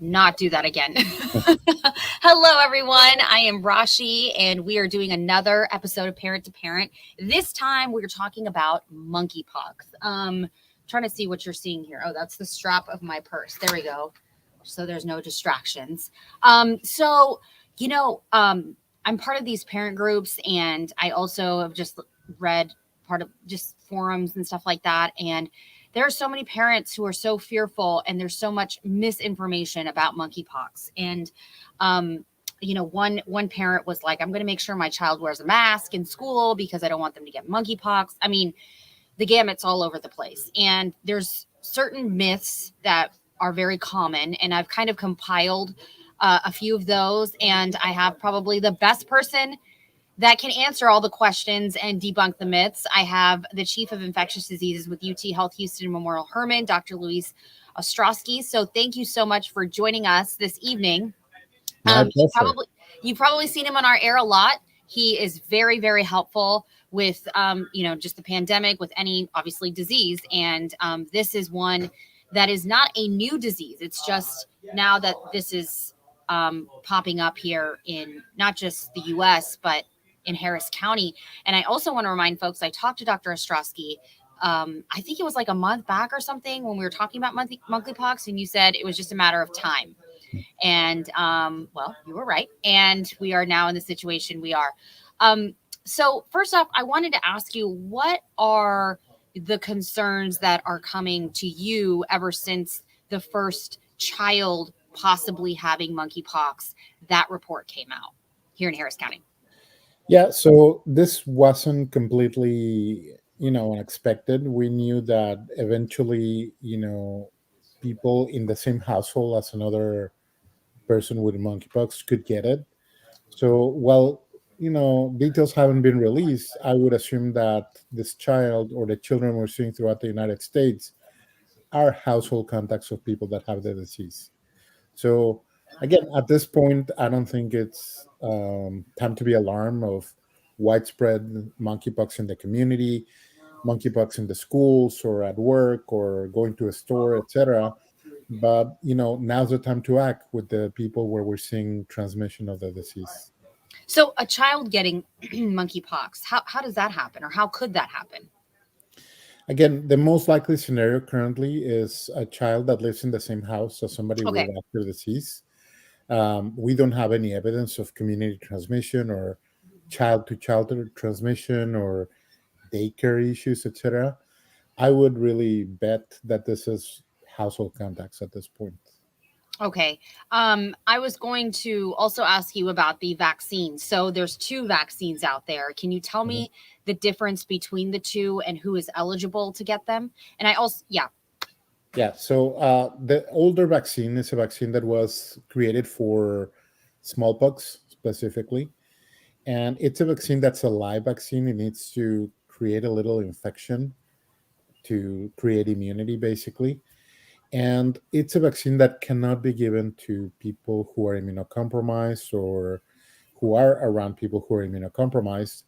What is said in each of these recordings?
not do that again. Hello, everyone. I am Rashi, and we are doing another episode of Parent to Parent. This time, we're talking about monkeypox. Trying to see what you're seeing here. Oh, that's the strap of my purse. There we go. So there's no distractions. I'm part of these parent groups, and I also have just read part of just forums and stuff like that. And there are so many parents who are so fearful, and there's so much misinformation about monkeypox. And one parent was like, "I'm going to make sure my child wears a mask in school because I don't want them to get monkeypox." I mean, the gamut's all over the place, and there's certain myths that are very common, and I've kind of compiled a few of those, and I have probably the best person that can answer all the questions and debunk the myths. I have the Chief of Infectious Diseases with UT Health Houston Memorial Hermann, Dr. Luis Ostrowski. So thank you so much for joining us this evening. You've probably seen him on our air a lot. He is very, very helpful with, just the pandemic, with any, obviously, disease. And this is one that is not a new disease. It's just now that this is popping up here in not just the U.S., but in Harris County. And I also want to remind folks, I talked to Dr. Ostrowski, I think it was like a month back or something when we were talking about monkeypox, and you said it was just a matter of time. And, you were right. And we are now in the situation we are. So first off, I wanted to ask you, what are the concerns that are coming to you ever since the first child possibly having monkeypox, that report came out here in Harris County? Yeah, so this wasn't completely, unexpected. We knew that eventually, people in the same household as another person with monkeypox could get it. So while, details haven't been released, I would assume that this child or the children we're seeing throughout the United States are household contacts of people that have the disease. So again, at this point, I don't think it's time to be alarmed of widespread monkeypox in the community, monkeypox in the schools or at work or going to a store, etc. But now's the time to act with the people where we're seeing transmission of the disease. So a child getting monkeypox, how does that happen, or how could that happen? Again, the most likely scenario currently is a child that lives in the same house as somebody with active disease. We don't have any evidence of community transmission or child-to-child transmission or daycare issues, etc. I would really bet that this is household contacts at this point. Okay. I was going to also ask you about the vaccines. So there's two vaccines out there. Can you tell me the difference between the two and who is eligible to get them? And I also, Yeah, so the older vaccine is a vaccine that was created for smallpox specifically. And it's a vaccine that's a live vaccine. It needs to create a little infection to create immunity, basically. And it's a vaccine that cannot be given to people who are immunocompromised or who are around people who are immunocompromised.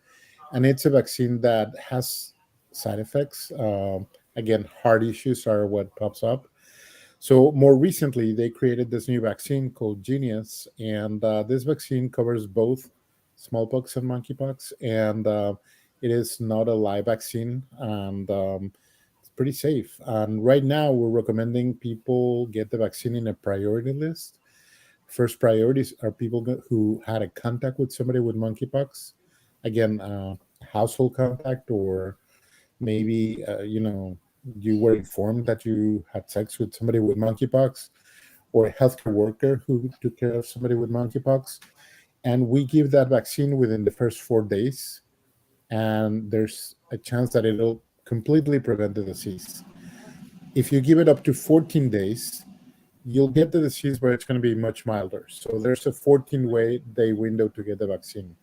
And it's a vaccine that has side effects. Again, heart issues are what pops up. So more recently, they created this new vaccine called Genius, and this vaccine covers both smallpox and monkeypox, and it is not a live vaccine, and it's pretty safe. And right now, we're recommending people get the vaccine in a priority list. First priorities are people who had a contact with somebody with monkeypox, again, household contact, or maybe you were informed that you had sex with somebody with monkeypox, or a healthcare worker who took care of somebody with monkeypox. And we give that vaccine within the first 4 days, and there's a chance that it'll completely prevent the disease. If you give it up to 14 days, you'll get the disease, but it's going to be much milder. So there's a 14-day window to get the vaccine.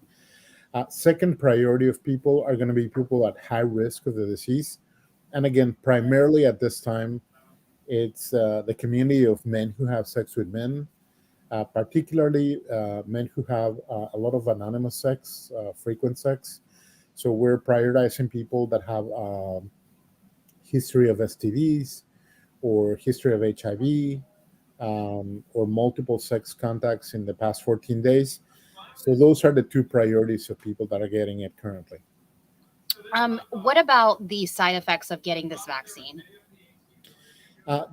Second priority of people are going to be people at high risk of the disease. And again, primarily at this time, it's the community of men who have sex with men, particularly men who have a lot of anonymous sex, frequent sex. So we're prioritizing people that have history of STDs or history of HIV or multiple sex contacts in the past 14 days. So those are the two priorities of people that are getting it currently. What about the side effects of getting this vaccine?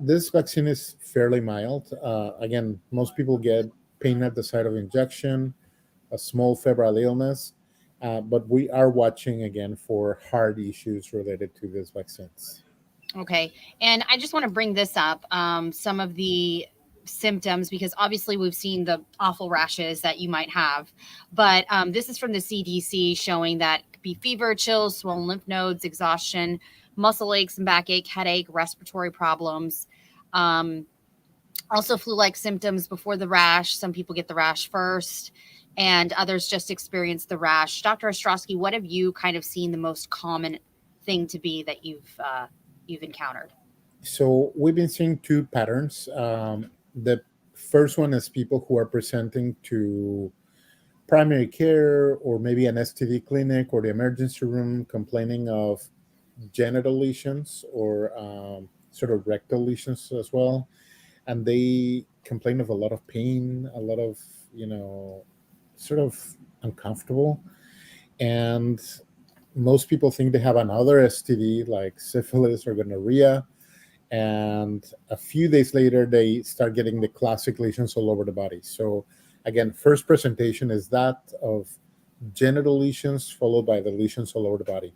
This vaccine is fairly mild. Again, most people get pain at the site of injection, a small febrile illness, but we are watching again for heart issues related to these vaccines. Okay. And I just want to bring this up, some of the symptoms, because obviously we've seen the awful rashes that you might have. But this is from the CDC showing that it could be fever, chills, swollen lymph nodes, exhaustion, muscle aches and backache, headache, respiratory problems. Um, Also, flu like symptoms before the rash. Some people get the rash first, and others just experience the rash. Dr. Ostrowski, what have you kind of seen the most common thing to be that you've encountered? So we've been seeing two patterns. The first one is people who are presenting to primary care or maybe an STD clinic or the emergency room complaining of genital lesions or sort of rectal lesions as well. And they complain of a lot of pain, a lot of, sort of uncomfortable. And most people think they have another STD like syphilis or gonorrhea, and a few days later they start getting the classic lesions all over the body. So again, first presentation is that of genital lesions followed by the lesions all over the body.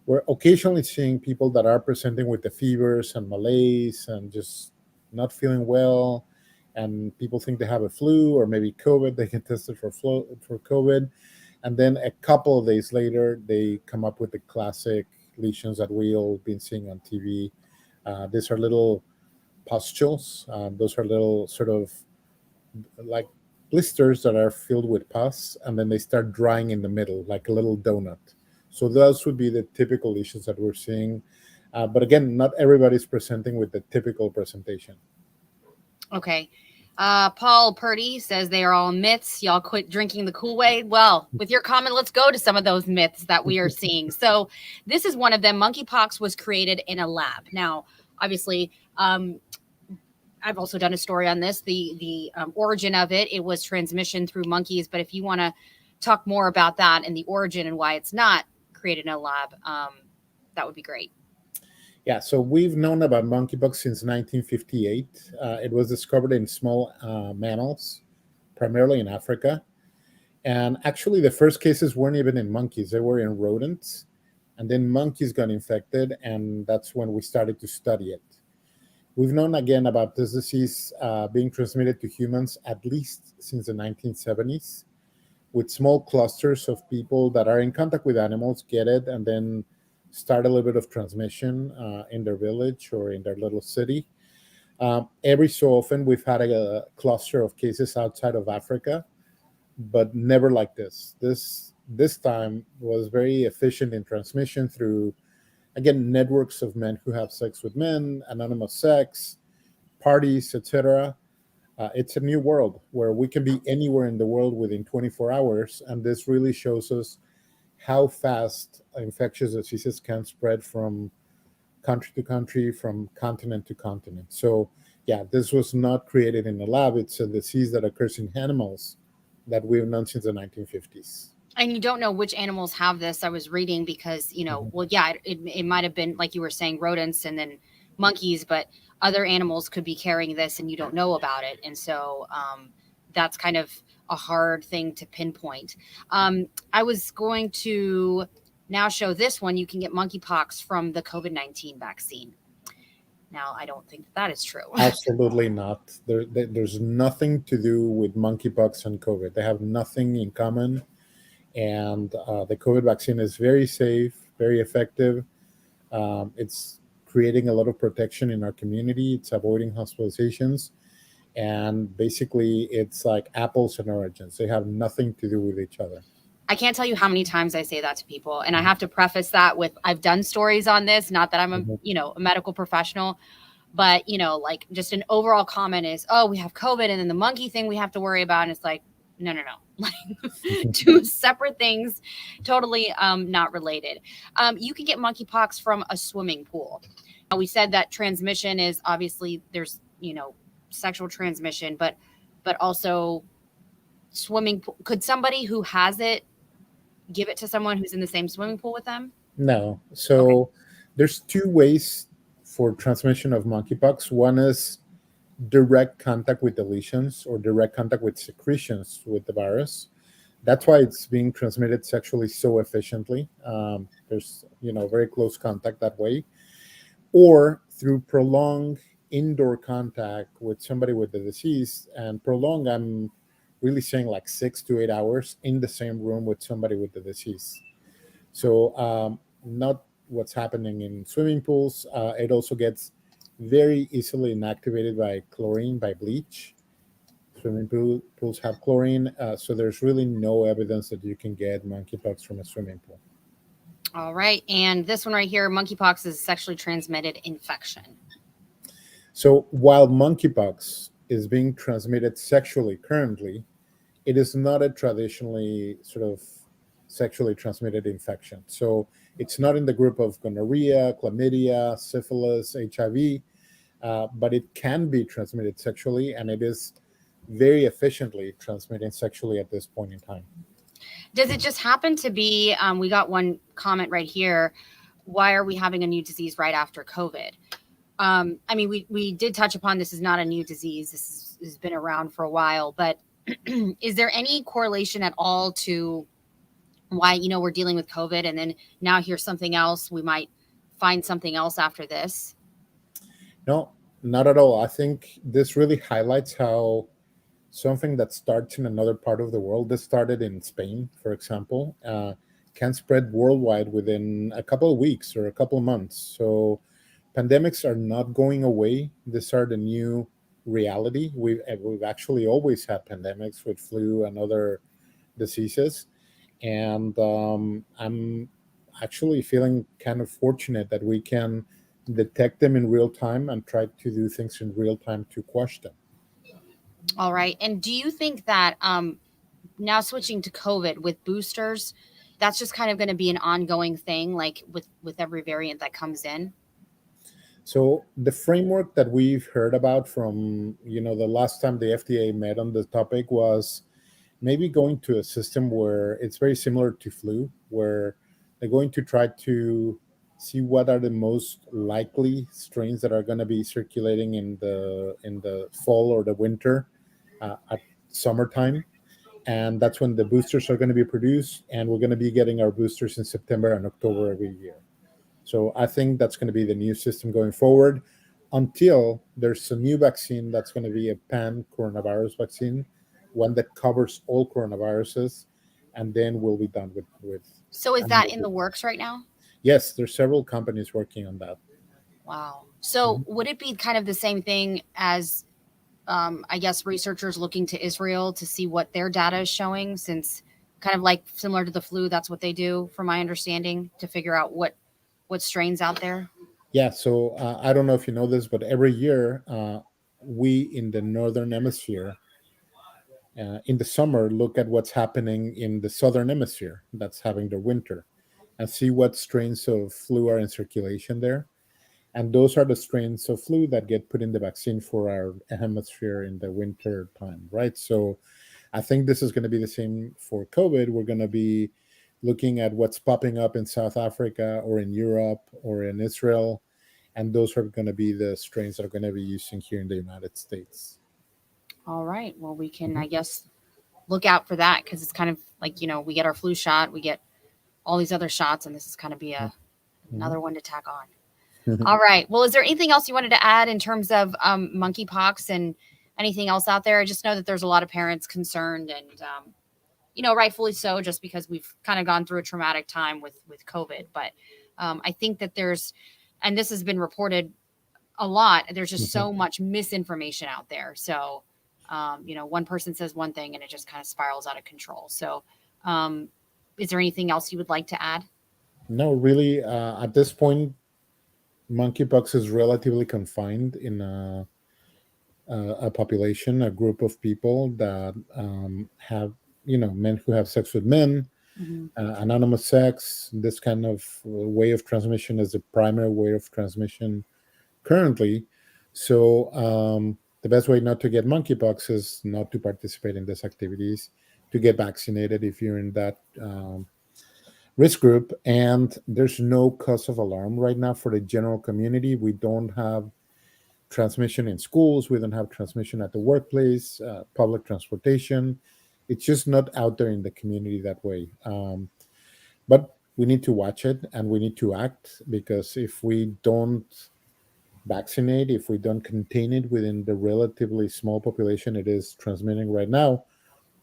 We're occasionally seeing people that are presenting with the fevers and malaise and just not feeling well, and people think they have a flu or maybe COVID. They get tested for COVID, and then a couple of days later they come up with the classic lesions that we all been seeing on TV. These are little pustules. Those are little sort of like blisters that are filled with pus, and then they start drying in the middle like a little donut. So those would be the typical lesions that we're seeing. But again, not everybody's presenting with the typical presentation. Okay. Paul Purdy says they are all myths. Y'all quit drinking the Kool-Aid. Well, with your comment, let's go to some of those myths that we are seeing. So, this is one of them. Monkeypox was created in a lab. Now, obviously, I've also done a story on this. The origin of it. It was transmission through monkeys. But if you want to talk more about that and the origin and why it's not created in a lab, that would be great. Yeah, so we've known about monkeypox since 1958. It was discovered in small mammals, primarily in Africa. And actually, the first cases weren't even in monkeys, they were in rodents. And then monkeys got infected, and that's when we started to study it. We've known again about this disease being transmitted to humans at least since the 1970s, with small clusters of people that are in contact with animals get it and then start a little bit of transmission in their village or in their little city. Every so often, we've had a cluster of cases outside of Africa, but never like this. This time was very efficient in transmission through, again, networks of men who have sex with men, anonymous sex, parties, etc. It's a new world where we can be anywhere in the world within 24 hours, and this really shows us how fast infectious diseases can spread from country to country, from continent to continent. So, yeah, this was not created in a lab. It's a disease that occurs in animals that we've known since the 1950s. And you don't know which animals have this. I was reading because, Mhm. well, yeah, it might have been, like you were saying, rodents and then monkeys, but other animals could be carrying this and you don't know about it. And so that's kind of a hard thing to pinpoint. I was going to now show this one. You can get monkeypox from the COVID-19 vaccine. Now, I don't think that is true. Absolutely not. There's nothing to do with monkeypox and COVID. They have nothing in common. And the COVID vaccine is very safe, very effective. It's creating a lot of protection in our community. It's avoiding hospitalizations. And basically, it's like apples and oranges. They have nothing to do with each other. I can't tell you how many times I say that to people. And I have to preface that with I've done stories on this, not that I'm Mhm. a medical professional, but like just an overall comment is, oh, we have COVID and then the monkey thing we have to worry about. And it's like, no, no, no. Like two separate things, totally not related. You can get monkeypox from a swimming pool. Now, we said that transmission is obviously there's, sexual transmission, but also swimming pool. Could somebody who has it give it to someone who's in the same swimming pool with them? No. Okay. So there's two ways for transmission of monkeypox. One is direct contact with the lesions or direct contact with secretions with the virus. That's why it's being transmitted sexually so efficiently. There's very close contact that way, or through prolonged indoor contact with somebody with the disease. And prolonged, I'm really saying like 6 to 8 hours in the same room with somebody with the disease. So not what's happening in swimming pools. It also gets very easily inactivated by chlorine, by bleach. Pools have chlorine, so there's really no evidence that you can get monkeypox from a swimming pool. All right. And this one right here, monkeypox is a sexually transmitted infection. So while monkeypox is being transmitted sexually currently, it is not a traditionally sort of sexually transmitted infection. So it's not in the group of gonorrhea, chlamydia, syphilis, HIV, but it can be transmitted sexually, and it is very efficiently transmitted sexually at this point in time. Does it just happen to be, we got one comment right here. Why are we having a new disease right after COVID? I mean, we did touch upon this is not a new disease. Has been around for a while, but is there any correlation at all to why, we're dealing with COVID and then now here's something else? We might find something else after this. No, not at all. I think this really highlights how something that starts in another part of the world, this started in Spain, for example, can spread worldwide within a couple of weeks or a couple of months. So pandemics are not going away. These are the new reality. We've actually always had pandemics with flu and other diseases. And I'm actually feeling kind of fortunate that we can detect them in real time and try to do things in real time to quash them. All right. And do you think that now switching to COVID with boosters, that's just kind of going to be an ongoing thing, like with every variant that comes in? So the framework that we've heard about from the last time the FDA met on the topic was maybe going to a system where it's very similar to flu, where they're going to try to see what are the most likely strains that are going to be circulating in the fall or the winter at summertime, and that's when the boosters are going to be produced, and we're going to be getting our boosters in September and October every year. So I think that's going to be the new system going forward until there's a new vaccine that's going to be a pan coronavirus vaccine, one that covers all coronaviruses, and then we'll be done with. So is that animal in the boosters. works right now? Yes, there's several companies working on that. Wow. So Mhm. would it be kind of the same thing as, I guess, researchers looking to Israel to see what their data is showing, since kind of like similar to the flu, that's what they do, from my understanding, to figure out what strains out there. Yeah, so I don't know if you know this, but every year we in the northern hemisphere in the summer look at what's happening in the southern hemisphere that's having their winter and see what strains of flu are in circulation there. And those are the strains of flu that get put in the vaccine for our hemisphere in the winter time, right? So I think this is going to be the same for COVID. We're going to be looking at what's popping up in South Africa or in Europe or in Israel. And those are going to be the strains that are going to be using here in the United States. All right. Well, we can, Mhm. I guess, look out for that, because it's kind of like, we get our flu shot, we get all these other shots, and this is kind of be Mhm. another one to tack on. All right. Well, is there anything else you wanted to add in terms of monkeypox and anything else out there? I just know that there's a lot of parents concerned, and rightfully so, just because we've kind of gone through a traumatic time with COVID. But I think that and this has been reported a lot. There's just Mhm. so much misinformation out there. So, one person says one thing and it just kind of spirals out of control. So, um, is there anything else you would like to add? No, really, at this point, monkeypox is relatively confined in a population, a group of people that have, men who have sex with men, Mm-hmm. anonymous sex. This kind of way of transmission is the primary way of transmission currently. So the best way not to get monkeypox is not to participate in these activities, to get vaccinated if you're in that risk group. And there's no cause of alarm right now for the general community. We don't have transmission in schools, we don't have transmission at the workplace, public transportation. It's just not out there in the community that way. But we need to watch it and we need to act, because if we don't vaccinate, if we don't contain it within the relatively small population it is transmitting right now,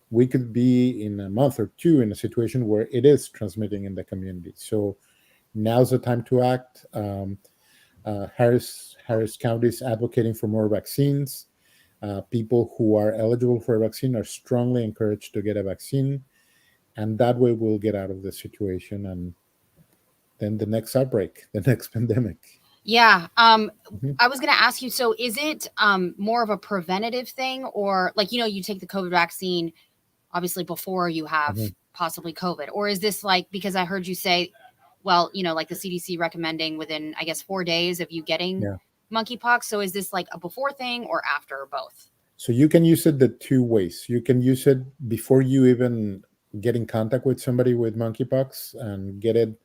we could be in a month or two in a situation where it is transmitting in the community. So now's the time to act. Harris County is advocating for more vaccines. People who are eligible for a vaccine are strongly encouraged to get a vaccine, and that way we'll get out of the situation and then the next outbreak, the next pandemic. Yeah. Mhm. I was going to ask you, so is it more of a preventative thing, or like, you take the COVID vaccine obviously before you have Mhm. possibly COVID, or is this like, because I heard you say, well, like the CDC recommending within, I guess, 4 days of you getting Yeah. monkeypox. So is this like a before thing or after, or both? So you can use it the two ways. You can use it before you even get in contact with somebody with monkeypox and get it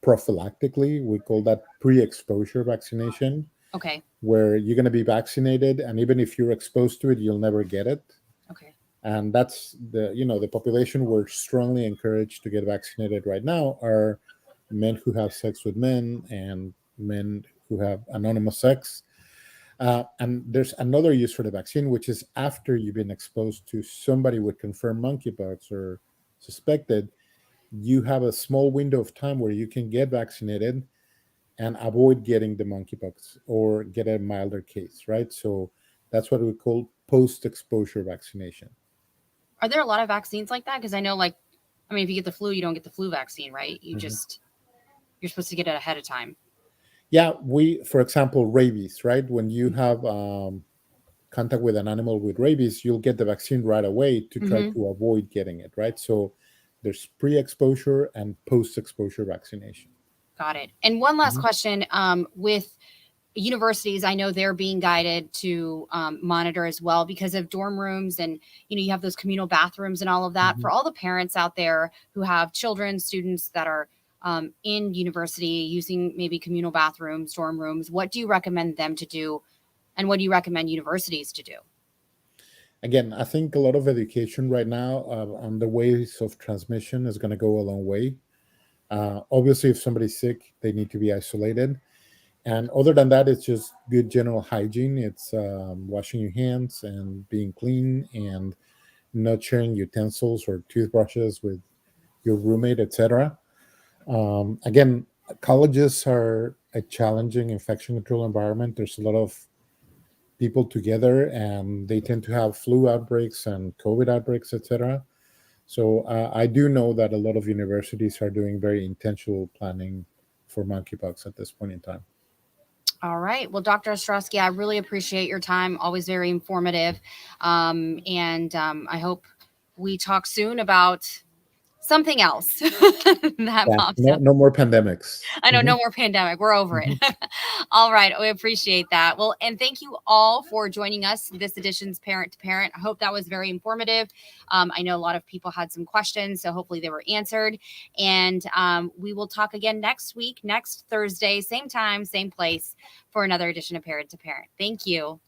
prophylactically. We call that pre-exposure vaccination, Okay. where you're going to be vaccinated, and even if you're exposed to it, you'll never get it. Okay. And that's the population we're strongly encouraged to get vaccinated right now are men who have sex with men and men who have anonymous sex. And there's another use for the vaccine, which is after you've been exposed to somebody with confirmed monkeypox or suspected, you have a small window of time where you can get vaccinated and avoid getting the monkeypox or get a milder case, right? So that's what we call post-exposure vaccination. Are there a lot of vaccines like that? Because I know, like, I mean, if you get the flu, you don't get the flu vaccine, right? Mhm. You're supposed to get it ahead of time. Yeah, for example, rabies, right? When you have contact with an animal with rabies, you'll get the vaccine right away to try Mm-hmm. to avoid getting it, right? So there's pre-exposure and post-exposure vaccination. Got it. And one last Mhm. question, with universities, I know they're being guided to monitor as well because of dorm rooms, and you have those communal bathrooms and all of that. For Mhm. all the parents out there who have children, students that are in university using maybe communal bathrooms, dorm rooms, what do you recommend them to do, and what do you recommend universities to do? Again, I think a lot of education right now on the ways of transmission is going to go a long way. Obviously, if somebody's sick, they need to be isolated. And other than that, it's just good general hygiene. It's washing your hands and being clean and not sharing utensils or toothbrushes with your roommate, etc. Again, colleges are a challenging infection control environment. There's a lot of people together, and they tend to have flu outbreaks and COVID outbreaks, etc. So I do know that a lot of universities are doing very intentional planning for monkeypox at this point in time. All right. Well, Dr. Ostrowski, I really appreciate your time. Always very informative. And I hope we talk soon about something else that Yeah, pops no, up. no more pandemics. I know, no Mhm, more pandemic. We're over it. mhm. All right. We appreciate that. Well, and thank you all for joining us this edition's Parent to Parent. I hope that was very informative. I know a lot of people had some questions, so hopefully they were answered. And we will talk again next week, next Thursday, same time, same place, for another edition of Parent to Parent. Thank you.